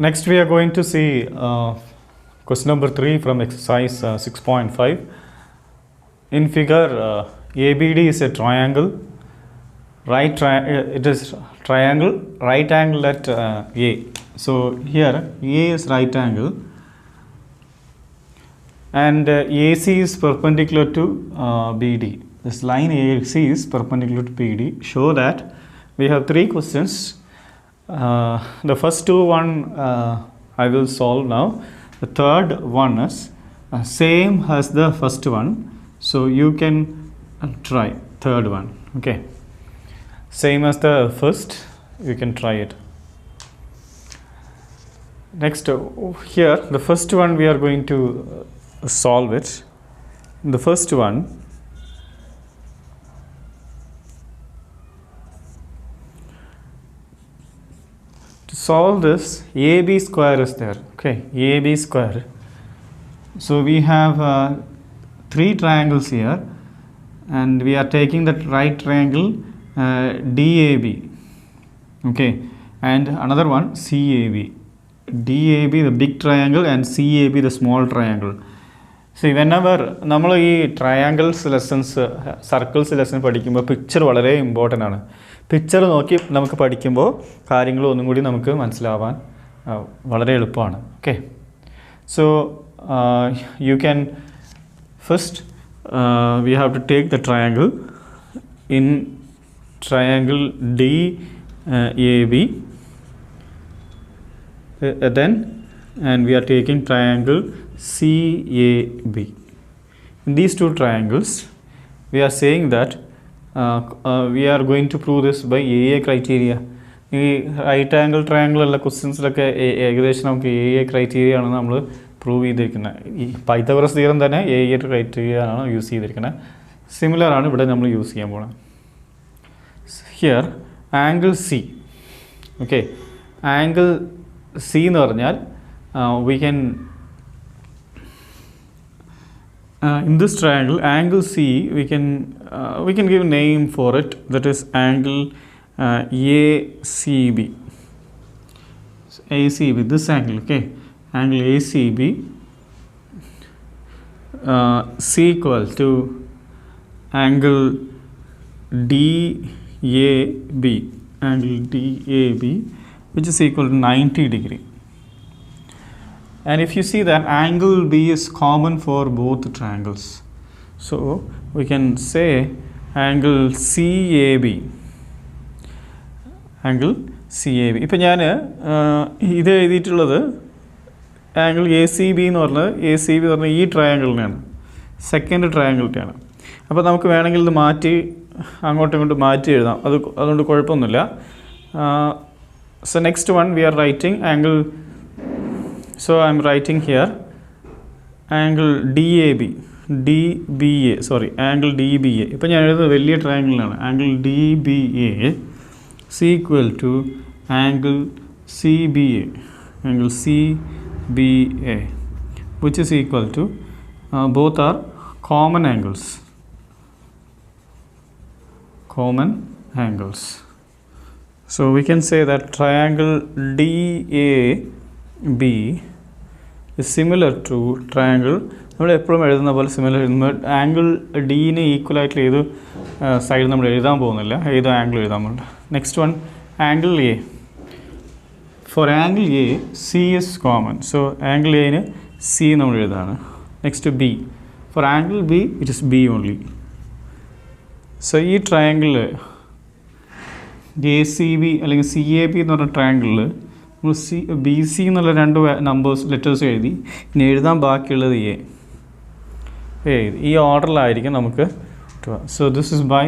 Next we are going to see question number 3 from exercise 6.5. In figure ABD is a triangle. It is triangle right angle at A. So here A is right angle and AC is perpendicular to BD. This line AC is perpendicular to BD. Show that we have 3 questions. The first two I will solve now. The third one is same as the first one, so you can try third one. Okay, same as the first, you can try it. Next here the first one we are going to solve it. The first one, to solve this, AB square is there. Okay, AB square. So we have 3 triangles here, and we are taking that right triangle DAB. Okay, and another one CAB. DAB the big triangle and CAB the small triangle. See, whenever നമ്മൾ ഈ triangles lessons circles lesson പഠിക്കുമ്പോൾ picture വളരെ important ആണ്. Picture നോക്കി നമുക്ക് പഠിക്കുമ്പോൾ കാര്യങ്ങൾ ഒന്നും കൂടി നമുക്ക് മനസ്സിലാവാൻ വളരെ എളുപ്പമാണ്. Okay, so you can first we have to take the triangle in triangle DAB, then and we are taking triangle CAB. In these 2 triangles we are saying that we are going to prove this by AA criteria. ഈ right angle triangle ഉള്ള ക്വസ്റ്റ്യൻസിലൊക്കെ ഏകദേശം നമുക്ക് AA criteria ആണ് നമ്മൾ prove ചെയ്തിരിക്കുന്നത്. ഈ Pythagoras theorem തന്നെ AA criteria ആണ് യൂസ് ചെയ്തിരിക്കുന്നത്. സിമിലർ ആണ് ഇവിടെ നമ്മൾ യൂസ് ചെയ്യാൻ പോകുന്നത്. Here angle C. Okay, angle C എന്ന് പറഞ്ഞാൽ we can in this triangle angle C we can give name for it, that is angle ACB. ACB, this angle. Okay, angle ACB C equal to angle DAB, angle DAB, which is equal to 90 degree. And if you see that angle B is common for both triangles, so we can say angle CAB. Angle CAB. ഇപ്പോൾ ഞാൻ ഇത് എഴുതിയിട്ടുള്ളത് angle ACB എന്ന് പറഞ്ഞത് ACB എന്ന് പറഞ്ഞാൽ ഈ ട്രയാങ്കിളിനാണ്, second ട്രയാങ്കിളിൻ്റെയാണ്. അപ്പോൾ നമുക്ക് വേണമെങ്കിൽ ഇത് മാറ്റി അങ്ങോട്ടും ഇങ്ങോട്ടും മാറ്റി എഴുതാം, അതുകൊണ്ട് കുഴപ്പമൊന്നുമില്ല. So next one we are writing angle. So I am writing here angle DBA, angle DBA. ഇപ്പോൾ ഞാൻ എഴുതുന്നത് വലിയ ട്രയാങ്കിളിലാണ്. Angle DBA is equal to angle CBA, angle CBA, which is equal to both are common angles. So we can say that triangle DAB is similar to triangle. നമ്മൾ എപ്പോഴും എഴുതുന്ന പോലെ similar angle dean equal ആയിട്ടുള്ള ഏത് side നമ്മൾ എഴുതാൻ പോകുന്നില്ല, ഏത് ആംഗിൾ എഴുതാൻ പോകുന്നില്ല. Next one angle A. For angle A C is common, so angle Aന് C നമ്മൾ എഴുതാണ്. Next B. For angle B it is B only. So ഈ ട്രയാങ്കിളിൽ ACB അല്ലെങ്കിൽ CAB എന്ന് പറഞ്ഞ ട്രയാങ്കിളിൽ നമ്മൾ BC എന്നുള്ള 2 ലെറ്റേഴ്സ് എഴുതി, ഇനി എഴുതാൻ ബാക്കിയുള്ളത് A. ഈ ഓർഡറിലായിരിക്കും നമുക്ക്. So this is by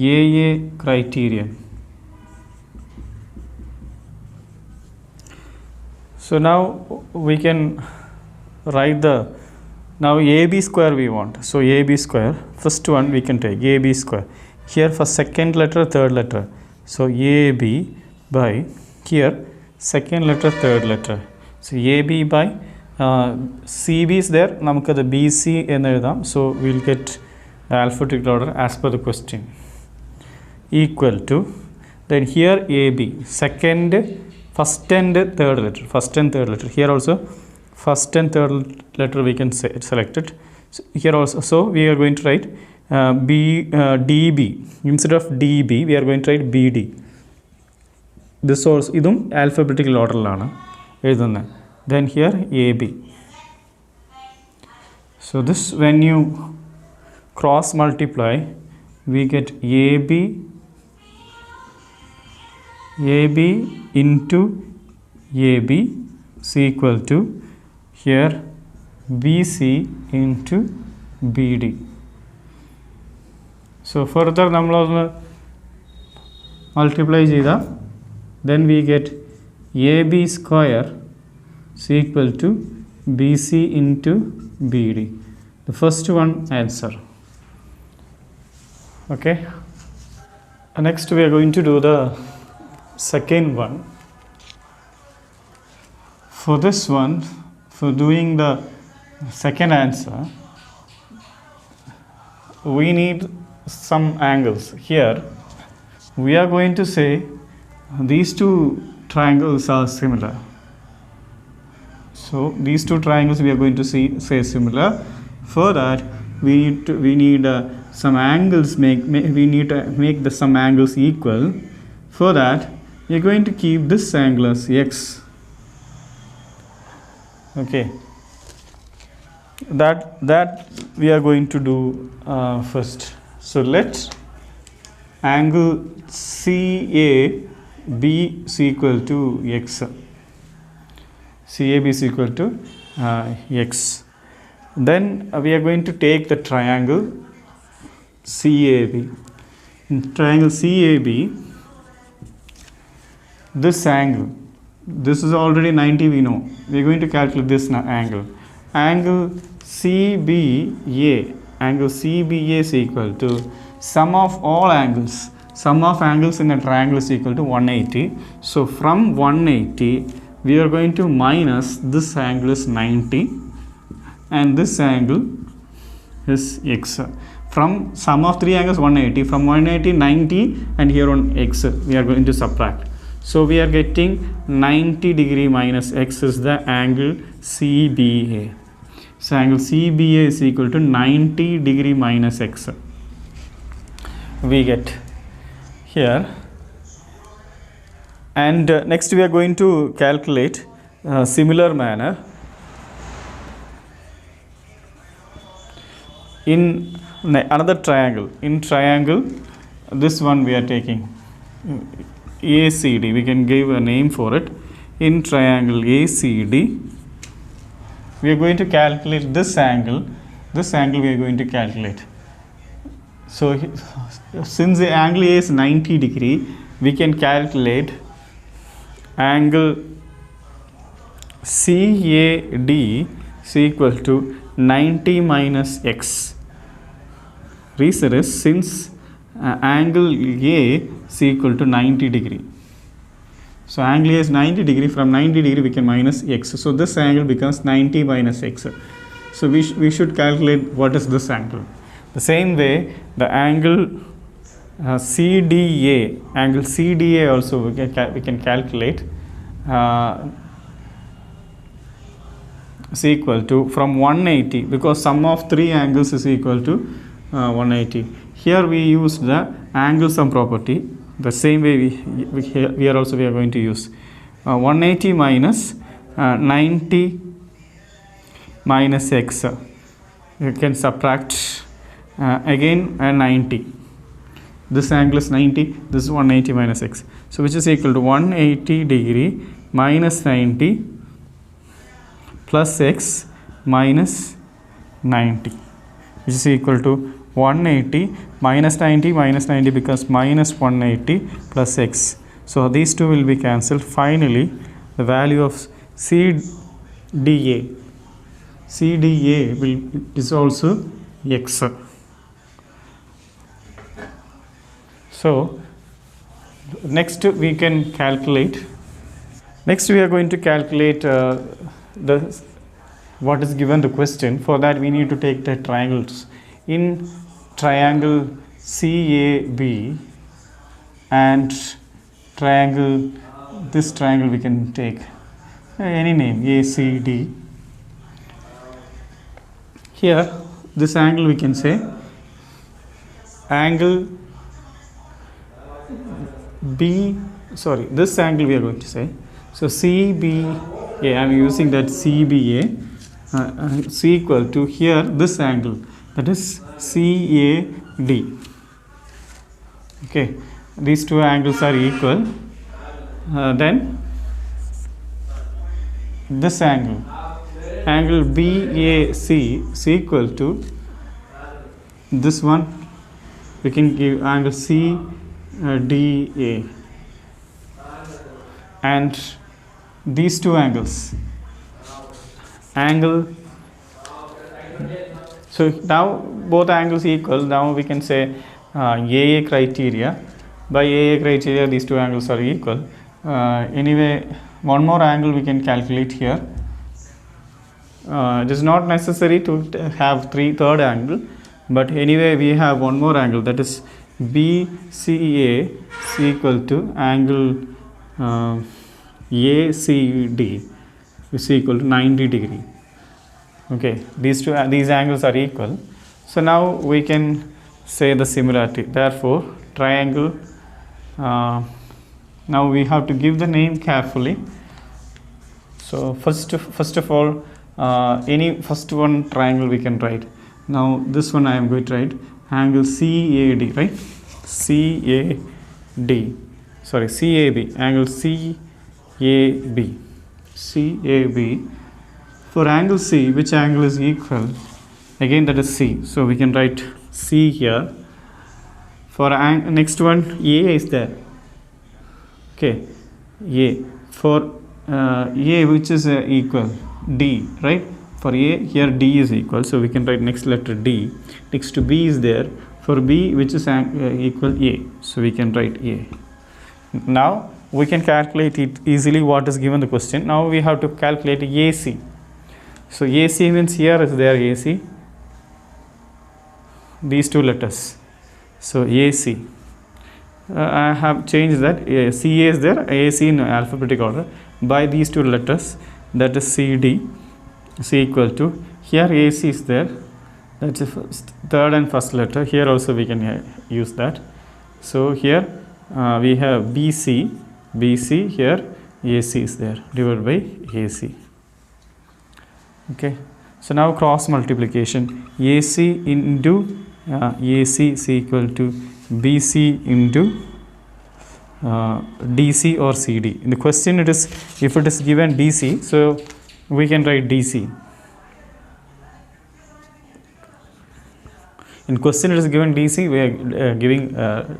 AA criterion. So now we can write the AB square we want. So AB square, first one we can take AB square. Here for second letter, third letter. So AB by here second letter, third letter. So AB by CB is there. നമുക്ക് അത് BC എന്ന് എഴുതാം. So we will get the alphabetical order as per the question. Equal to, then here AB, second first and third letter, first and third letter. Here also first and third letter we can select it. So here also, so we are going to write DB. Instead of DB, we are going to write BD. This also, idum alphabetical order lana. Then here AB. So this, when you cross multiply, we get AB into AB is equal to here BC into BD. So further multiply jeda, then we get AB square is equal to BC into BD. The first one answer. Okay. Next we are going to do the second one. For this one, for doing the second answer, we need some angles. Here we are going to say these two triangles are similar. So these two triangles we are going to say similar. For that we need some angles, we need to make some angles equal. For that we are going to keep this angle as x. Okay, that we are going to do first. So let angle CAB is equal to x. CAB is equal to x. Then we are going to take the triangle CAB. In triangle CAB, this angle, this is already 90, we know. We are going to calculate this angle. Angle CBA, angle CBA is equal to sum of all angles. Sum of angles in a triangle is equal to 180. So from 180, we are going to minus this angle is 90 and this angle is x. From sum of three angles 180, from 180 90 and here on x we are going to subtract. So we are getting 90 degree minus x is the angle CBA. So angle CBA is equal to 90 degree minus x. We get here. And next we are going to calculate similar manner in another triangle. In triangle, this one we are taking ACD. We can give a name for it. In triangle ACD, we are going to calculate this angle. This angle we are going to calculate. So since the angle A is 90 degree, we can calculate angle CAD is equal to 90 minus x. Reason is since angle A is equal to 90 degree. So angle A is 90 degree, from 90 degree we can minus x. So this angle becomes 90 minus x. So we should calculate what is this angle. The same way the angle CDA, angle CDA also we can calculate is equal to from 180, because sum of three angles is equal to 180. Here we use the angle sum property. The same way we are going to use 180 minus 90 minus x. You can subtract again 90. This angle is 90, this is 180 minus x. So which is equal to 180 degree minus 90 plus x minus 90, which is equal to 180 minus 90 becomes minus 180 plus x. So these two will be cancelled. Finally, the value of CDA is also x. So next we can calculate. Next we are going to calculate what is given the question. For that we need to take the triangles. In triangle CAB and triangle this triangle we can take any name, ACD. Here, this angle we can say angle B, sorry, this angle we are going to say. So CBA, I am using that CBA is equal to here this angle, that is CAD. Okay, these two angles are equal. Then this angle BAC is equal to this one. We can give angle CDA, and these two angles, angle. So now both angles equal. Now we can say AA criteria. By AA criteria, these two angles are equal. Anyway, one more angle we can calculate here. It is not necessary to have third angle, but anyway we have one more angle, that is BCA is equal to angle ACD is equal to 90 degree. Okay, these angles are equal. So now we can say the similarity. Therefore, triangle. Now we have to give the name carefully. So first of all, any first one triangle we can write. Now this one I am going to write angle CAD, right? CAD. Sorry, CAB. Angle CAB. CAB. For angle C, which angle is equal? Again, that is C. So we can write C here. For next one, A is there. Okay, A. For A, which is equal? D, right? For A, here D is equal. So we can write next letter D. Next to B is there. For B, which is equal A. So we can write A. Now we can calculate it easily what is given the question. Now we have to calculate AC. So AC means here is there AC. These two letters. So AC. I have changed that. CA is there, AC in alphabetic order. By these two letters, that is CD is equal to, here AC is there. That's the third and first letter. Here also we can use that. So here we have BC. Here AC is there, divided by AC. Okay, so now cross multiplication. AC into AC is equal to BC into DC or CD. In the question it is, if it is given DC, so we can write DC. In question it is given DC, we are giving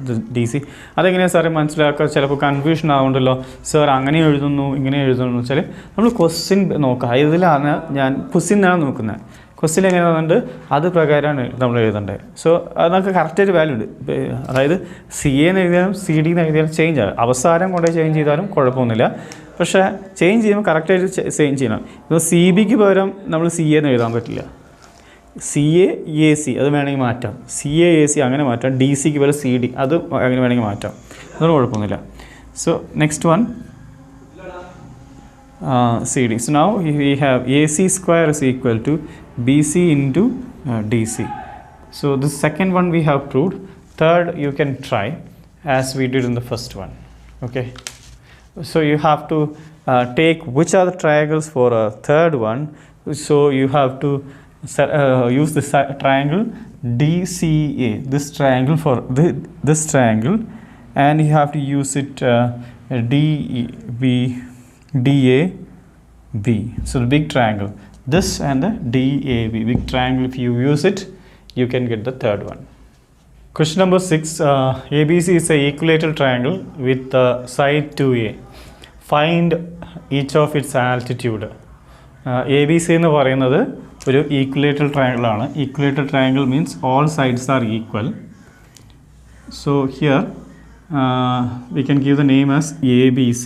the DC. അതെങ്ങനെയാണ് സാറേ മനസ്സിലാക്കുക? ചിലപ്പോൾ confusion ആവുണ്ടല്ലോ, sir അങ്ങനെ എഴുതുന്നു ഇങ്ങനെ എഴുതുന്നു വെച്ചാൽ നമ്മൾ ക്വസ്റ്റ്യൻ നോക്കുക. ഇതിലാണ് ഞാൻ ക്വസ്റ്റ്യനാണ് നോക്കുന്നത്. ക്വസ്റ്റ്യൻ എങ്ങനെയാണെന്നുണ്ട് അത് പ്രകാരമാണ് നമ്മൾ എഴുതേണ്ടത്. സോ അത് നമുക്ക് കറക്റ്റായിട്ട് വാല്യൂ ഉണ്ട്. അതായത് CA എന്ന് എഴുതിയാലും CD എന്ന് എഴുതിയാലും ചേഞ്ച് ആകും. അവസാനം കൊണ്ടുപോയി ചേഞ്ച് ചെയ്താലും കുഴപ്പമൊന്നുമില്ല. പക്ഷേ ചേഞ്ച് ചെയ്യുമ്പോൾ കറക്റ്റായിട്ട് ചേഞ്ച് ചെയ്യണം. ഇപ്പോൾ CBക്ക് പകരം നമ്മൾ CA എന്ന് എഴുതാൻ പറ്റില്ല. CA AC അത് വേണമെങ്കിൽ മാറ്റാം. CA AC അങ്ങനെ മാറ്റാം. DCക്ക് പോലെ CD അത് അങ്ങനെ വേണമെങ്കിൽ മാറ്റാം. അതൊന്നും കുഴപ്പമൊന്നുമില്ല. So next one CD. So now we have AC square is equal to BC into DC. So the second one we have proved. Third you can try as we did in the first one. Okay. So you have to take which are the triangles for a third one. So you have to use this triangle DCA, this triangle for this triangle, and you have to use it DAB. So the big triangle, this and the DAB, big triangle, if you use it, you can get the third one. Question number 6, ABC is a equilateral triangle with side 2A. Find each of its altitude. ABC എന്ന് പറയുന്നത് ഒരു equilateral triangle ആണ്. Equilateral triangle means all sides are equal. So here we can give the name as ABC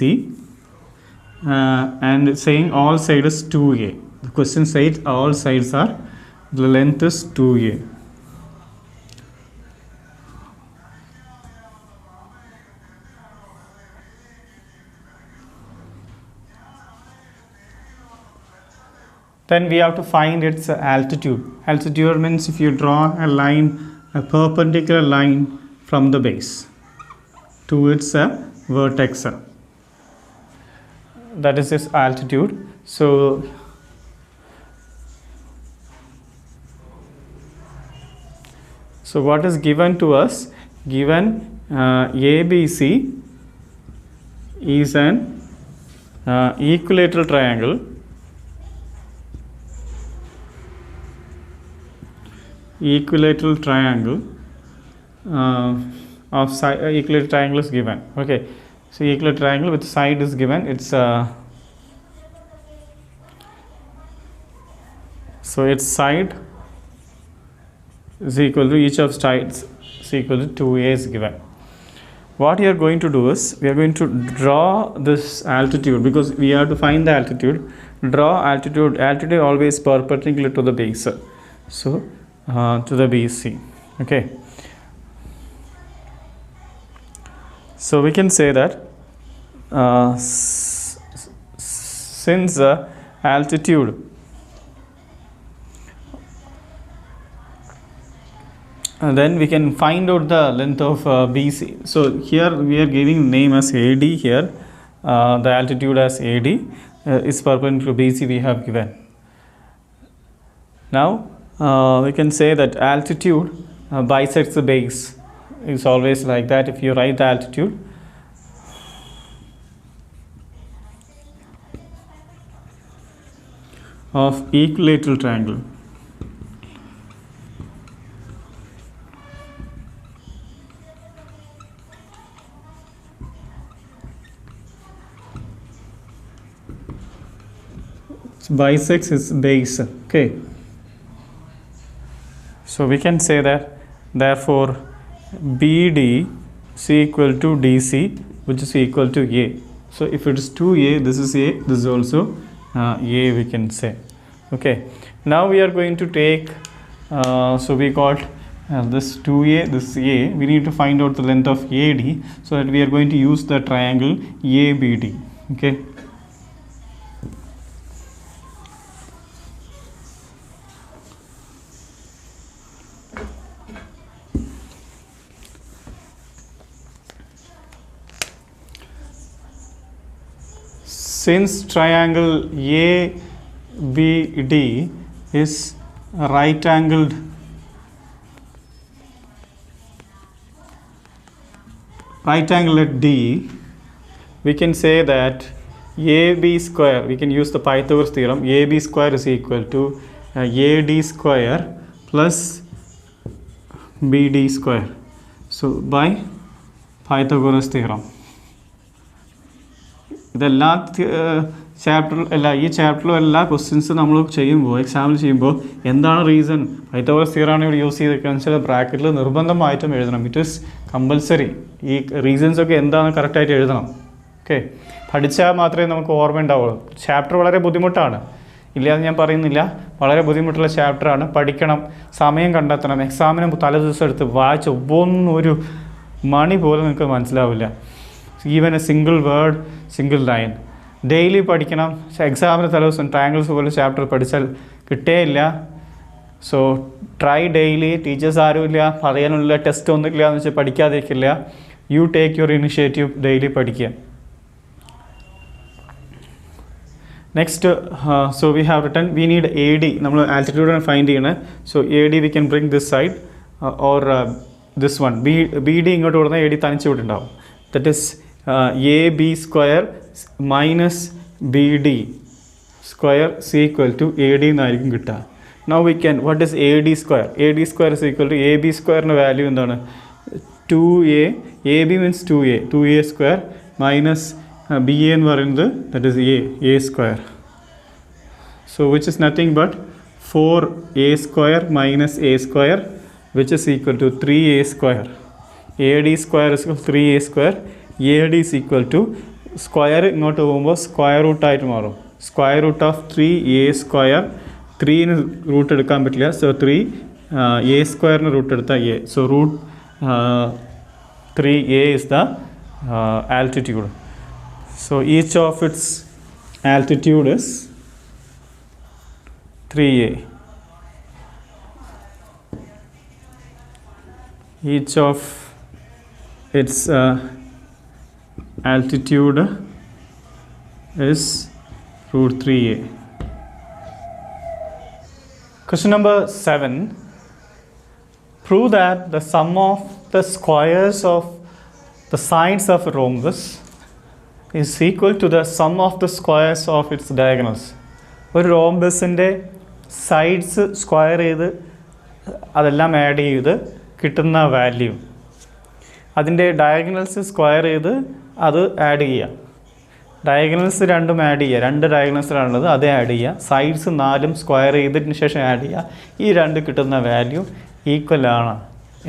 and saying all sides is 2A. The question says all sides are, the length is 2A. then we have to find its altitude. Altitude means if you draw a line, a perpendicular line from the base to its vertex. That is its altitude. So what is given to us? Given ABC is an equilateral triangle of side. Equilateral triangle is given. Okay, so equilateral triangle with side is given. It's so its side is equal to, each of sides is equal to 2a is given. What we are going to do is we are going to draw this altitude, because we have to find the altitude. Draw altitude. Altitude always perpendicular to the base. So to the BC. Okay. So we can say that since altitude and then we can find out the length of BC. So here we are giving name as AD here. The altitude as AD is perpendicular to BC we have given. Now we can say that altitude bisects the base. It's always like that. If you write the altitude, of equilateral triangle, bisects its base. Okay, so we can say that therefore BD is equal to DC, which is equal to A. So if it is 2A, this is A, this is also A, we can say. Okay, now we are going to take so we got this 2A, this A. We need to find out the length of AD, so that we are going to use the triangle ABD. Okay, since triangle ABD is right angled at D, we can say that AB square, we can use the Pythagoras theorem, AB square is equal to AD square plus BD square. So by Pythagoras theorem. ഇതെല്ലാ ചാപ്റ്ററിൽ അല്ല, ഈ ചാപ്റ്ററിലും എല്ലാ questions നമ്മൾ ചെയ്യുമ്പോൾ എക്സാമിൽ ചെയ്യുമ്പോൾ എന്താണ് റീസൺ, പൈത്തഗോറസ് തിയറാണ് ഇവിടെ യൂസ് ചെയ്തിരിക്കുന്നത് വെച്ചാൽ ബ്രാക്കറ്റിൽ നിർബന്ധമായിട്ടും എഴുതണം. It is compulsory. ഈ റീസൺസ് ഒക്കെ എന്താണെന്ന് കറക്റ്റായിട്ട് എഴുതണം. ഓക്കെ, പഠിച്ചാൽ മാത്രമേ നമുക്ക് ഓർമ്മ ഉണ്ടാവുള്ളൂ. ചാപ്റ്റർ വളരെ ബുദ്ധിമുട്ടാണ്, ഇല്ലയെന്ന് ഞാൻ പറയുന്നില്ല. വളരെ ബുദ്ധിമുട്ടുള്ള ചാപ്റ്ററാണ്. പഠിക്കണം, സമയം കണ്ടെത്തണം. എക്സാമിന് തലേദിവസം എടുത്ത് വായിച്ച് ഒരു മണി പോലും നിങ്ങൾക്ക് മനസ്സിലാവില്ല. Even a single word, single line daily പഠിക്കണം. എക്സാമിന് തലേദിവസം ട്രയാങ്കിൾസ് പോലെ ചാപ്റ്റർ പഠിച്ചാൽ കിട്ടേയില്ല. So try daily. ടീച്ചേഴ്സ് ആരുമില്ല, പറയാനുള്ള ടെസ്റ്റ് ഒന്നുമില്ല എന്ന് വെച്ചാൽ പഠിക്കാതിരിക്കില്ല. You take your initiative, daily പഠിക്കുക. Next, so we have written we need A D. നമ്മൾ ആൾട്ടിറ്റ്യൂഡാണ് ഫൈൻഡ് ചെയ്യണത്. So A D we can bring this side or this one. B D ഇങ്ങോട്ട് കൊടുത്താൽ എ ഡി തനിച്ച് വിട്ടുണ്ടാവും. That is AB square minus BD square is equal to AD എന്നായിരിക്കും കിട്ടുക. Now we can, what is AD square? AD square is equal to AB square value എന്താണ്? 2A. AB means 2A. 2A square minus BA എന്ന് പറയുന്നത് that is A square. So which is nothing but 4A square minus A square, which is equal to 3A square. AD square is equal to 3A square. AD is equal to square ഇങ്ങോട്ട് പോകുമ്പോൾ square റൂട്ടായിട്ട് മാറും. Square root of 3A square. 3ന് root എടുക്കാൻ പറ്റില്ല. So 3A സ്ക്വയറിന് root എടുത്താൽ A. So root 3A is the altitude. So each of its altitude is 3a. Each of its altitude is root 3a. Question number 7. Prove that the sum of the squares of the sides of a rhombus is equal to the sum of the squares of its diagonals. ഒരു റോംബസിൻ്റെ sides square ചെയ്ത് അതെല്ലാം add ചെയ്ത് കിട്ടുന്ന value, അതിൻ്റെ diagonals square ചെയ്ത് അത് add ചെയ്യുക. Diagonals രണ്ടും ആഡ് ചെയ്യുക, രണ്ട് ഡയഗണൽസിലാണുള്ളത്, അത് ആഡ് ചെയ്യുക. സൈഡ്സ് 4 സ്ക്വയർ ചെയ്തതിന് ശേഷം ആഡ് ചെയ്യുക. ഈ രണ്ട് കിട്ടുന്ന വാല്യൂ ഈക്വൽ ആണ്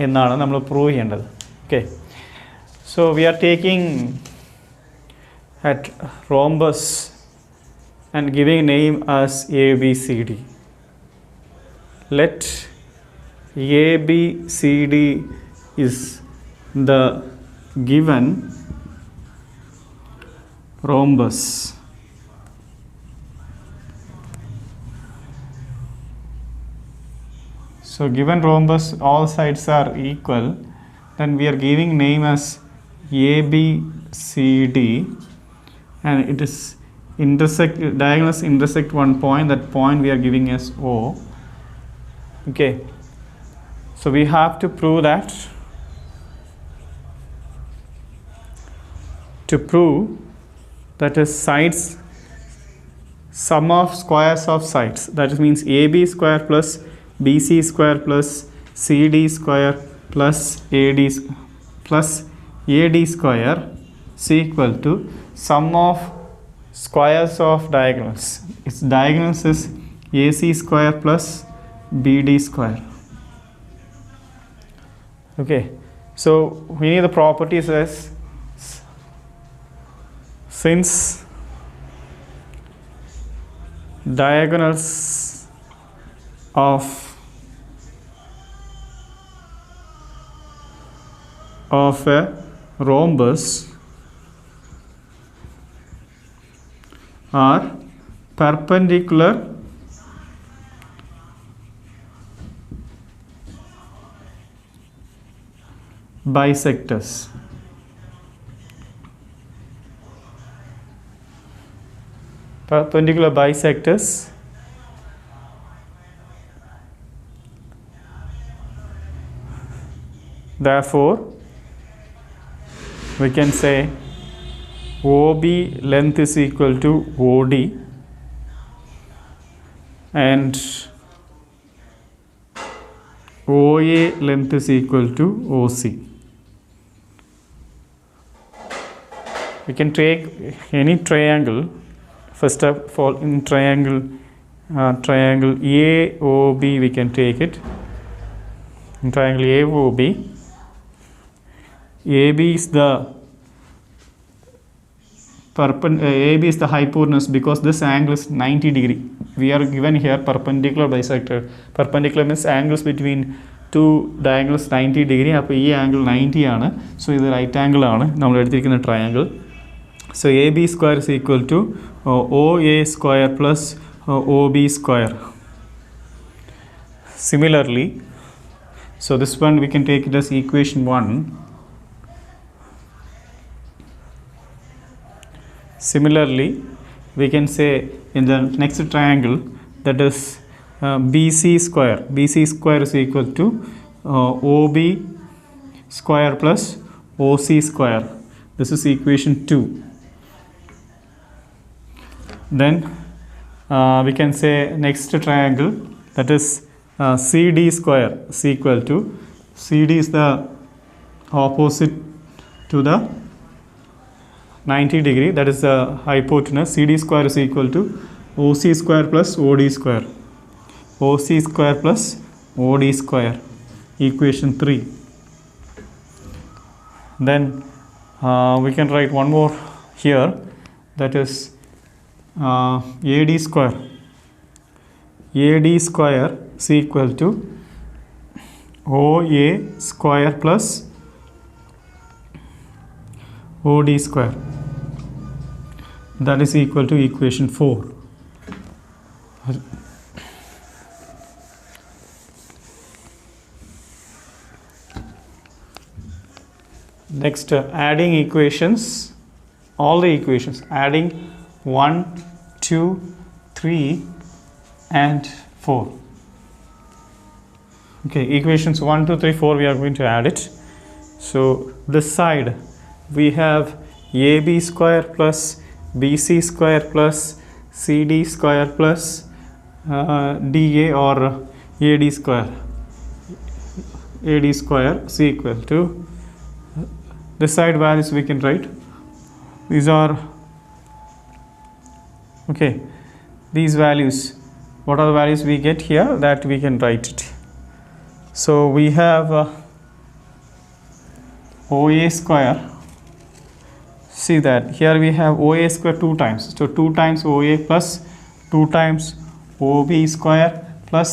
എന്നാണ് നമ്മൾ പ്രൂവ് ചെയ്യേണ്ടത്. Okay, so we are taking at rhombus and giving name as ABCD. Let ABCD is the given rhombus. So given rhombus all sides are equal, then we are giving name as ABCD, and it is diagonals intersect one point. That point we are giving as O. Okay, so we have to prove that. To prove that is sides, sum of squares of sides, that means AB square plus BC square plus CD square plus AD square is equal to sum of squares of diagonals. Its diagonals is AC square plus BD square. Okay, so we need the properties as since diagonals of a rhombus are perpendicular bisectors. Perpendicular bisectors. Therefore, we can say OB length is equal to OD and OA length is equal to OC. We can take any triangle. First of all, in triangle AOB we can take it. In triangle AOB, AB is the AB is the hypotenuse because this angle is 90 degree. We are given here perpendicular bisector. Perpendicular means angles between two diagonals 90 degree. അപ്പോൾ ഈ angle 90 ആണ്. So ഇത് right angle ആണ് നമ്മൾ എടുത്തിരിക്കുന്ന triangle. So AB square is equal to OA square plus OB square. Similarly, so this one we can take it as equation 1. Similarly, we can say in the next triangle, that is BC square. BC square is equal to OB square plus OC square. This is equation 2. Then we can say next triangle, that is CD square is equal to, CD is the opposite to the 90 degree, that is the hypotenuse. CD square is equal to OC square plus OD square. OC square plus OD square, equation 3. Then we can write one more here, that is AD square. AD square is equal to OA square plus OD square. That is equal to equation 4. Next, adding equations, all the equations, adding 1, 2, 3 and 4. Okay, equations 1, 2, 3, 4, we are going to add it. So this side we have AB square plus BC square plus CD square plus DA or AD square is equal to this side values we can write. These are okay, these values, what are the values we get here, that we can write it. So we have OA square. See that here we have OA square 2 times. So 2 times OA plus 2 times OB square plus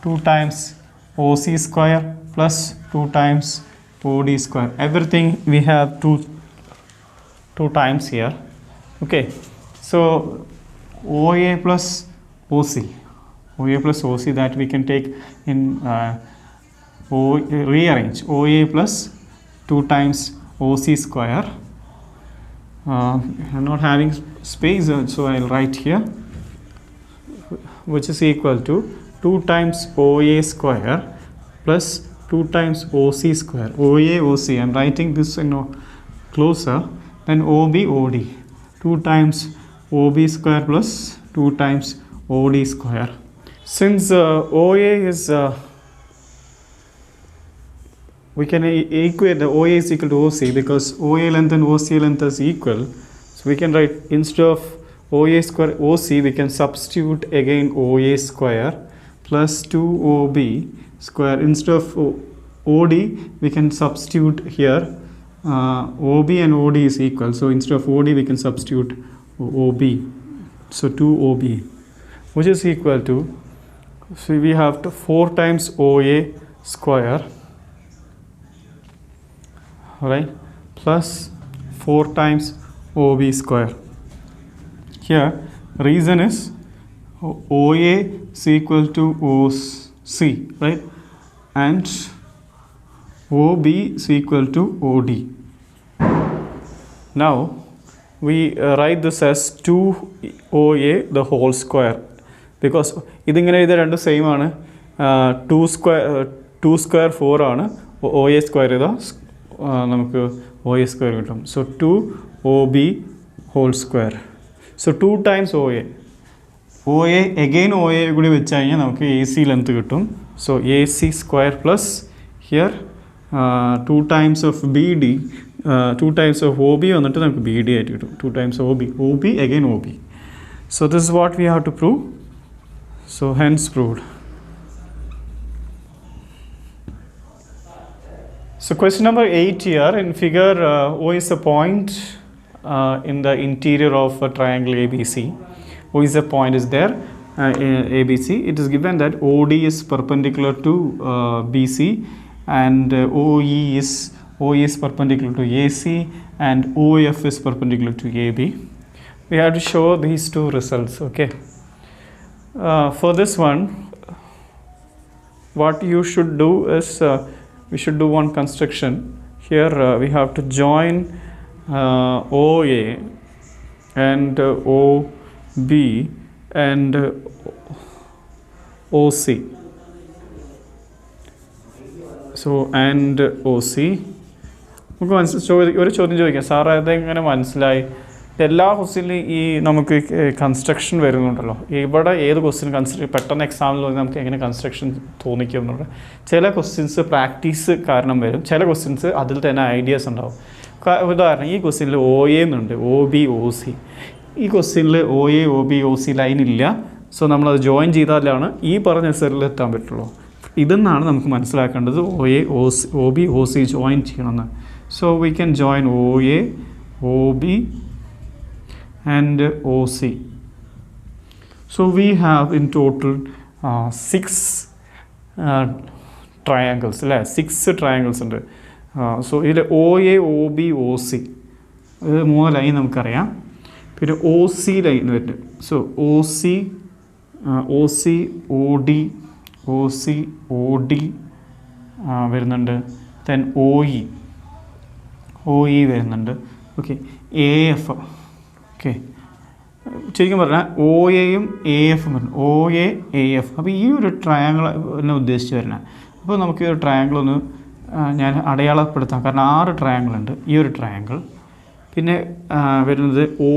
2 times OC square plus 2 times OD square. Everything we have two times here. Okay. So OA plus OC that we can take in rearrange OA plus 2 times OC square. I'm not having space, so I'll write here, which is equal to 2 times OA square plus 2 times OC square. OA, OC, I'm writing this closer, then OB, OD. 2 times OB square plus 2 times OD square. Since OA is we can equate the OA is equal to OC, because OA length and OC length is equal. So we can write, instead of OA square OC, we can substitute again OA square plus 2OB square. Instead of OD, we can substitute here OB and OD is equal. So instead of OD, we can substitute OB. So 2OB, which is equal to, so we have to 4 times OA square, right, plus 4 times OB square. Here reason is OA is equal to OC, right, and OB is equal to OD. Now we write this as 2OA the whole square, because ഇതിങ്ങനെ ഇത് രണ്ട് same ആണ്. 2 square 4 ആണ്. OA square ചെയ്താൽ നമുക്ക് OA square കിട്ടും. So 2OB whole square. So 2 times OA again OA കൂടി വെച്ച് കഴിഞ്ഞാൽ നമുക്ക് AC ലെങ്ത് കിട്ടും. So AC square plus here 2 times of BD, 2 times of OB വന്നിട്ട് നമുക്ക് BD ആയിട്ട് കിട്ടും. 2 times OB again OB. So this is what we have to prove. So hence proved. So question number 8 here, in figure O is a point in the interior of a triangle ABC. O is a point is there ABC. It is given that OD is perpendicular to BC and OE is perpendicular to AC and OF is perpendicular to AB. We have to show these two results. Okay. For this one, what you should do is we should do one construction. Here we have to join OA and OB and OC. So and OC. നമുക്ക് ഒരു ചോദ്യം ചോദിക്കാം, sir അതെങ്ങനെ മനസ്സിലായി? എല്ലാ ക്വസ്റ്റ്യനിലും ഈ നമുക്ക് construction വരുന്നുണ്ടല്ലോ. ഇവിടെ ഏത് ക്വസ്റ്റ്യൻ പെട്ടെന്ന് എക്സാമിൽ നമുക്ക് എങ്ങനെ കൺസ്ട്രക്ഷൻ തോന്നിക്കുന്നുണ്ട്. ചില ക്വസ്റ്റ്യൻസ് പ്രാക്ടീസ് കാരണം വരും, ചില ക്വസ്റ്റ്യൻസ് അതിൽ തന്നെ ഐഡിയാസ് ഉണ്ടാവും. ഉദാഹരണം, ഈ ക്വസ്റ്റ്യനിൽ OA എന്നുണ്ട്, OB OC. ഈ ക്വസ്റ്റ്യനിൽ OA OB OC ലൈൻ ഇല്ല. സോ നമ്മളത് ജോയിൻ ചെയ്താലാണ് ഈ പറഞ്ഞ റിസൾട്ടിൽ എത്താൻ പറ്റുള്ളൂ. ഇതെന്നാണ് നമുക്ക് മനസ്സിലാക്കേണ്ടത്, OA OB OC ജോയിൻ ചെയ്യണമെന്ന്. So we can join OA OB and OC. So we have in total 6 triangles, 6 triangles ഉണ്ട്. സോ ഇതിൽ OA OB OC ഇത് 3 ലൈൻ നമുക്കറിയാം. പിന്നെ OC ലൈൻ വരുന്നുണ്ട്. സോ OC OD വരുന്നുണ്ട്. ദെൻ OE ഒ ഇ വരുന്നുണ്ട്. Okay, A F. Okay, ശരിക്കും പറഞ്ഞാൽ ഒ എയും എ എഫും വരുന്നു. O A A F. അപ്പോൾ ഈ ഒരു ട്രയാങ്കിൾ എന്നെ ഉദ്ദേശിച്ച് വരുന്നത്. അപ്പോൾ നമുക്ക് ഈ ഒരു ട്രയാങ്കിൾ ഒന്ന് ഞാൻ അടയാളപ്പെടുത്താം. കാരണം 6 ട്രയാങ്കിൾ ഉണ്ട് ഈ ഒരു ട്രയാങ്കിൾ. പിന്നെ വരുന്നത് ഒ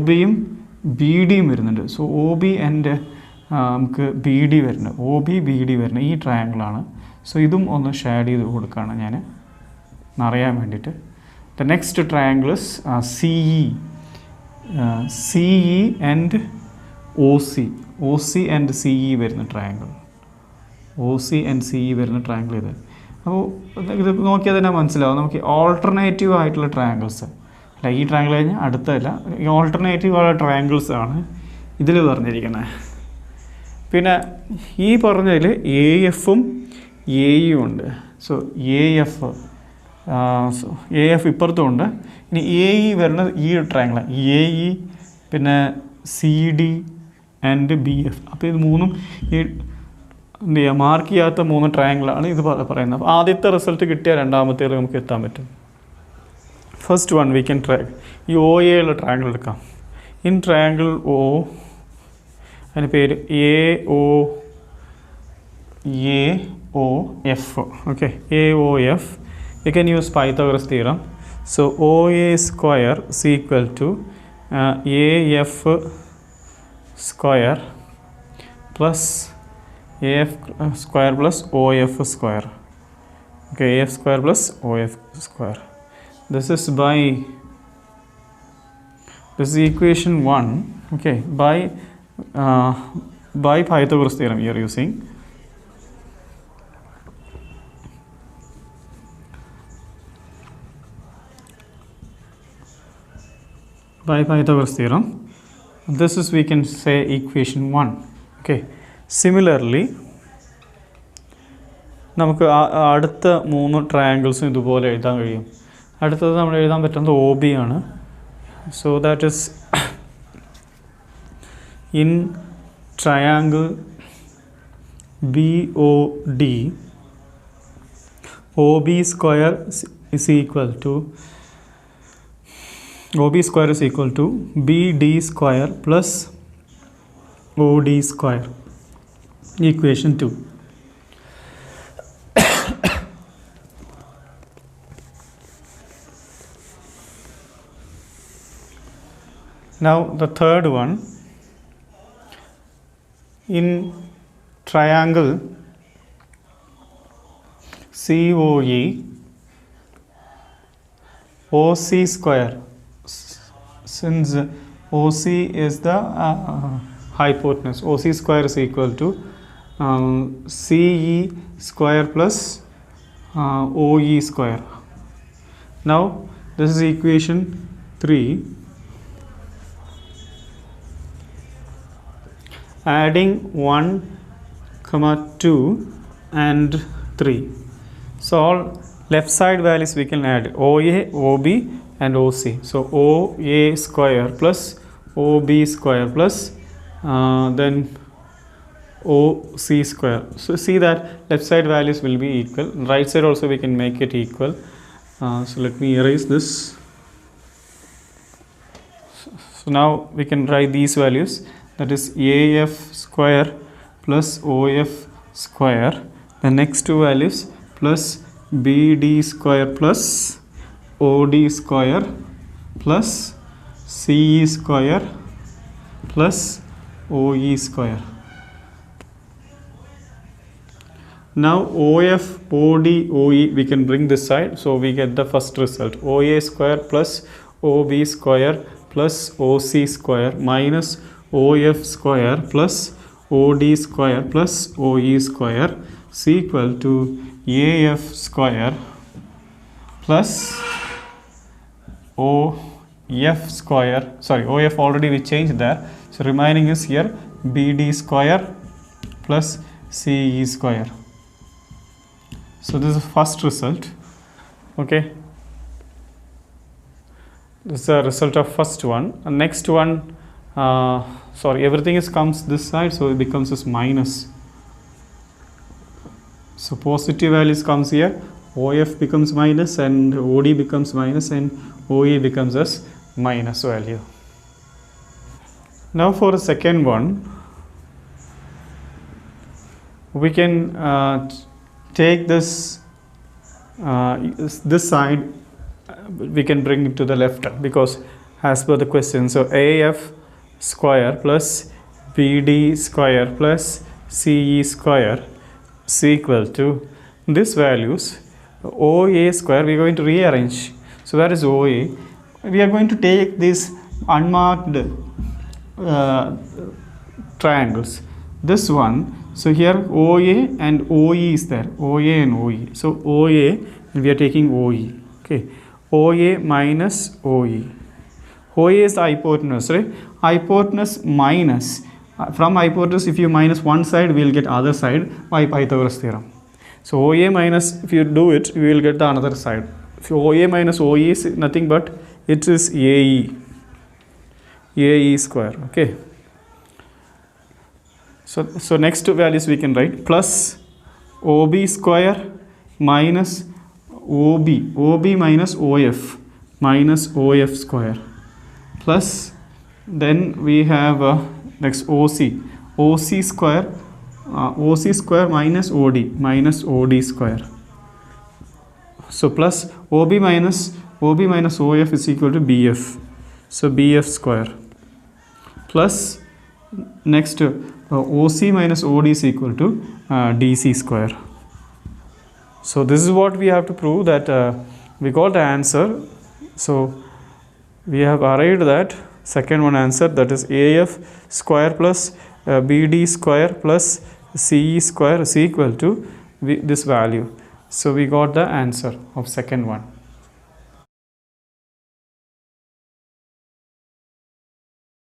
ബിയും ബി ഡിയും വരുന്നുണ്ട്. സോ ഒ ബി ആൻഡ് നമുക്ക് ബി ഡി വരുന്നത്, ഒ ബി ബി ഡി വരുന്നത് ഈ ട്രയാങ്കിളാണ്. സോ ഇതും ഒന്ന് ഷെയ്ഡ് ചെയ്ത് കൊടുക്കുകയാണ് ഞാൻ അറിയാൻ വേണ്ടിയിട്ട്. The next triangle is C E and O C and C E വരുന്ന triangle. O C and C E വരുന്ന ട്രയാങ്കിൾ ഇത്. അപ്പോൾ ഇത് നോക്കിയാൽ തന്നെ മനസ്സിലാവും നമുക്ക് ഓൾട്ടർനേറ്റീവ് ആയിട്ടുള്ള ട്രയാങ്കിൾസ് അല്ല, ഈ ട്രയാങ്കിൾ കഴിഞ്ഞാൽ അടുത്തല്ല, ഈ ഓൾട്ടർനേറ്റീവ് ആയ ട്രയാങ്കിൾസ് ആണ് ഇതിൽ പറഞ്ഞിരിക്കുന്നത്. പിന്നെ ഈ പറഞ്ഞതിൽ എ എഫും എ ഇയും ഉണ്ട്. സോ എ എഫ് ഇപ്പുറത്തും ഉണ്ട്. ഇനി എ ഇ വരുന്നത് ഈ ഒരു ട്രയാങ്കിളാണ്, എ ഇ പിന്നെ C D and B F. അപ്പോൾ ഇത് മൂന്നും ഈ എന്ത് ചെയ്യുക, മാർക്ക് ചെയ്യാത്ത 3 ട്രയാങ്കിളാണ് ഇത് പറയുന്നത്. അപ്പോൾ ആദ്യത്തെ റിസൾട്ട് കിട്ടിയാൽ രണ്ടാമത്തേൽ നമുക്ക് എത്താൻ പറ്റും. First one we can try. ഈ ഒ എ ഉള്ള ട്രയാങ്കിൾ എടുക്കാം. ഇൻ ട്രയാങ്കിൾ ഒ, അതിൻ്റെ പേര് A O F. Okay, A O F. You can use Pythagoras theorem. So O A square is equal to A F square plus A F square plus O F square. Okay, AF square plus OF square. This is this is equation 1. Okay, by Pythagoras theorem you are using. By Pythagoras theorem, this is, we can say, equation 1. Okay, similarly നമുക്ക് അടുത്ത 3 ട്രയാങ്കിൾസും ഇതുപോലെ എഴുതാൻ കഴിയും. അടുത്തത് നമ്മൾ എഴുതാൻ പറ്റുന്നത് O B ആണ്. So that is in triangle B O D, O B square is equal to B D square plus O D square. Equation 2. Now the third one, in triangle COE, OC square, since OC is the hypotenuse, OC square is equal to CE square plus OE square. Now this is equation 3. Adding 1, 2 and 3. So all left side values we can add OA, OB and OC. So OA square plus OB square plus then OC square. So see that left side values will be equal. Right side also we can make it equal. So let me erase this. So now we can write these values. That is AF square plus OF square. The next two values plus BD square plus OD square plus CE square plus OE square. Now OF, OD, OE we can bring this side, so we get the first result. OA square plus OB square plus OC square minus OF square plus OD square plus OE square is equal to AF square plus OF square, sorry, OF already we changed there, so remaining is here BD square plus CE square. So this is the first result. Okay, this is the result of first one. And next one, sorry, everything is comes this side, so it becomes as minus. So positive values comes here, OF becomes minus and OD becomes minus and OE becomes as minus value. Now for the second one, we can take this side, we can bring it to the left because as per the question, so AF square plus BD square plus CE square is equal to this values OA square. We are going to rearrange. So where is OA? We are going to take these unmarked triangles. This one, so here OA and OE is there, OA and OE. So OA, and we are taking OE. Okay, OA minus OE. OA is the hypotenuse, right? Hypotenuse minus, from hypotenuse if you minus one side, we will get other side by Pythagoras theorem. So OA minus, if you do it, we will get the another side. If OA minus OE is nothing but it is AE square. Okay. So next two values we can write plus OB square minus OB minus OF square, plus then we have next OC square minus OD square. So plus OB minus OF is equal to BF. So BF square plus next OC minus OD is equal to DC square. So this is what we have to prove, that we got the answer. So we have arrived that second one answer, that is AF square plus BD square plus CE square is equal to this value. So we got the answer of second one.